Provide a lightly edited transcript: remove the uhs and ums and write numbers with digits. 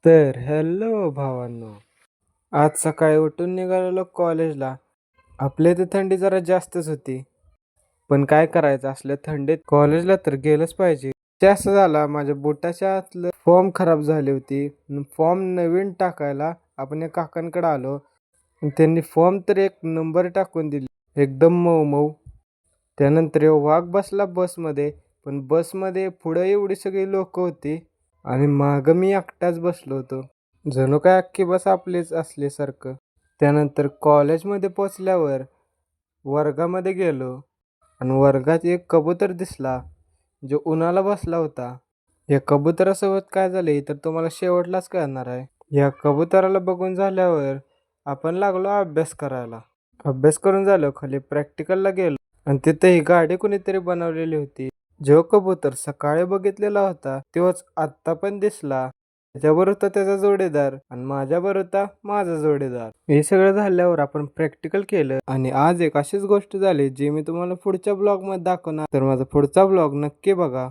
तर हॅलो भावांनो. आज सकाळी उठून निघालेलो कॉलेजला. आपल्या इथे थंडी जरा जास्तच होती, पण काय करायचं, असल्या थंडीत कॉलेजला तर गेलंच पाहिजे. ते असं झाला, माझ्या बुटाच्या आतलं फॉर्म खराब झाली होती. फॉर्म नवीन टाकायला आपण एक काकांकडे आलो आणि त्यांनी फॉर्म तर एक नंबर टाकून दिली, एकदम मऊ मऊ. त्यानंतर ह्यो वाघ बसला बसमध्ये, पण बसमध्ये पुढं एवढी सगळी लोक होती आणि मागं मी एकटाच बसलो होतो. जणू काय अख्खी बस आपलीच असल्यासारखं. त्यानंतर कॉलेजमध्ये पोचल्यावर वर्गामध्ये गेलो आणि वर्गात एक कबूतर दिसला, जो उन्हाला बसला होता. या कबुतरासोबत काय झाले तर तुम्हाला शेवटलाच कळणार आहे. या कबुतराला बघून झाल्यावर आपण लागलो अभ्यास करायला. अभ्यास करून झालो, खाली प्रॅक्टिकलला गेलो आणि तिथे ही गाडी कुणीतरी बनवलेली होती. जो कबूतर सकाळी बघितलेला होता तोच आत्ता पण दिसला. त्याच्याबरोबर होता त्याचा जोडीदार आणि माझ्याबरोबर होता माझा जोडीदार. हे सगळं झाल्यावर आपण प्रॅक्टिकल केलं आणि आज एक अशीच गोष्ट झाली जी मी तुम्हाला पुढच्या ब्लॉग मध्ये दाखवणार. तर माझा पुढचा ब्लॉग नक्की बघा.